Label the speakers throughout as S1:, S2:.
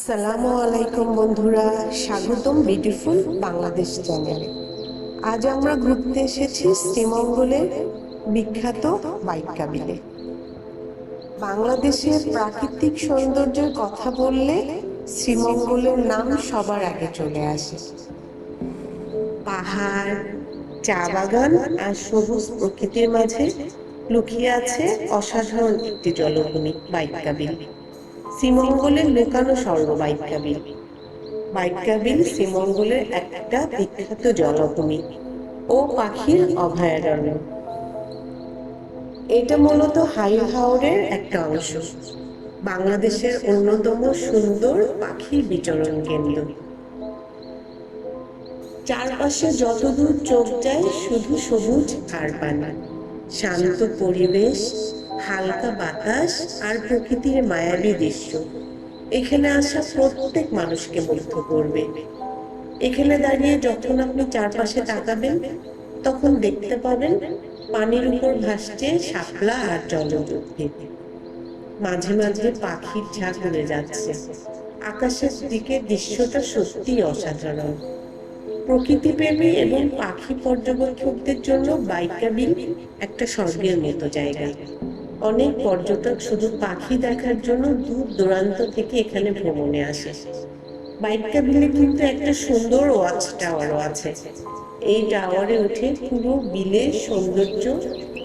S1: সালামু আলাইকুম বন্ধুরা, স্বাগতম বিউটিফুল বাংলাদেশ চ্যানেলে। আজ আমরা ঘুরতে এসেছি শ্রীমঙ্গলের বিখ্যাত বাইক্কা বিলে। বাংলাদেশের প্রাকৃতিক সৌন্দর্যের কথা বললে শ্রীমঙ্গলের নাম সবার আগে চলে আসে। পাহাড়, চা বাগান আর সবুজ প্রকৃতির মাঝে লুকিয়ে আছে অসাধারণ একটি জলভূমি বাইক্কা বিল। শ্রীমঙ্গলের লুকানো স্বর্গ বাইক্কা বিল। বাইক্কা বিল শ্রীমঙ্গলের একটা বিখ্যাত জলভূমি ও পাখির অভয়ারণ্য। এটা মূলত হাওরের একটা অংশ, বাংলাদেশের অন্যতম সুন্দর পাখি বিচরণ কেন্দ্র। চারপাশে যতদূর চোখ যায় শুধু সবুজ আর পানি, শান্ত পরিবেশ, হালকা বাতাস আর প্রকৃতির মায়াবী দৃশ্য এখানে আসা প্রত্যেক মানুষকে মুগ্ধ করবে। এখানে দাঁড়িয়ে যখন আপনি চারপাশে তাকাবেন তখন দেখতে পাবেন পানির উপর ভাসছে শাপলা আর জলজ উদ্ভিদ। মাঝে মাঝে পাখির ঝাঁক উড়ে যাচ্ছে। আকাশের দিকে দৃশ্যটা সত্যি অসাধারণ। প্রকৃতিপ্রেমী এবং পাখি পর্যবেক্ষকদের জন্য বাইক্কা বিল একটা স্বর্গের মতো জায়গা। অনেক পর্যটক শুধু পাখি দেখার জন্য দূর দূরান্ত থেকে এখানে ভ্রমণে আসে। বাইক্কা বিলে কিন্তু একটা সুন্দর ওয়াচ টাওয়ারও আছে। এই টাওয়ারে উঠে পুরো বিলের সৌন্দর্য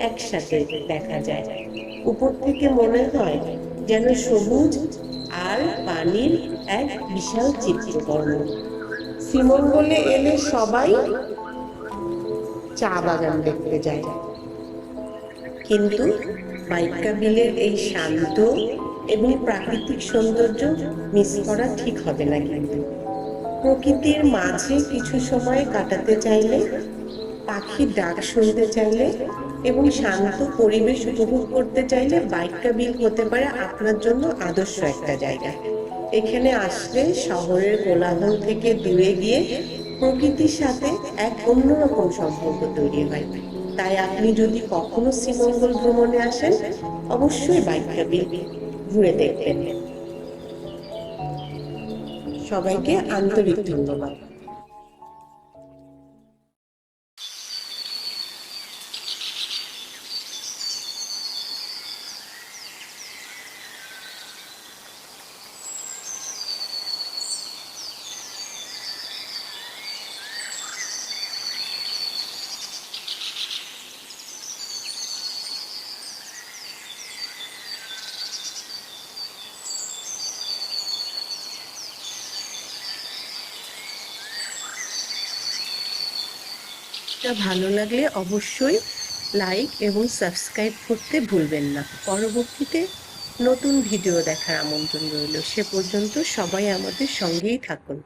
S1: একসাথে দেখা যায়। উপর থেকে মনে হয় যেন সবুজ আর পানির এক বিশাল চিত্রকর্ম। শ্রীমঙ্গলে এলে সবাই চা বাগান দেখতে যায়, কিন্তু বাইক্কা বিলের এই শান্ত এবং প্রাকৃতিক সৌন্দর্য মিস করা ঠিক হবে না। কিন্তু প্রকৃতির মাঝে কিছু সময় কাটাতে চাইলে, পাখির ডাক শুনতে চাইলে এবং শান্ত পরিবেশ উপভোগ করতে চাইলে বাইক্কা বিল হতে পারে আপনার জন্য আদর্শ একটা জায়গা। এখানে আসলে শহরের কোলাহল থেকে দূরে গিয়ে প্রকৃতির সাথে এক অন্যরকম সম্পর্ক তৈরি হয়। তাই আপনি যদি কখনো শ্রীমঙ্গল ভ্রমণে আসেন অবশ্যই বাইক্কা বিল ঘুরে দেখবেন। সবাইকে আন্তরিক ধন্যবাদ। ভালো লাগলে অবশ্যই লাইক এবং সাবস্ক্রাইব করতে ভুলবেন না। পরবর্তীতে নতুন ভিডিও দেখার আমন্ত্রণ রইল। সে পর্যন্ত সবাই আমাদের সঙ্গেই থাকুন।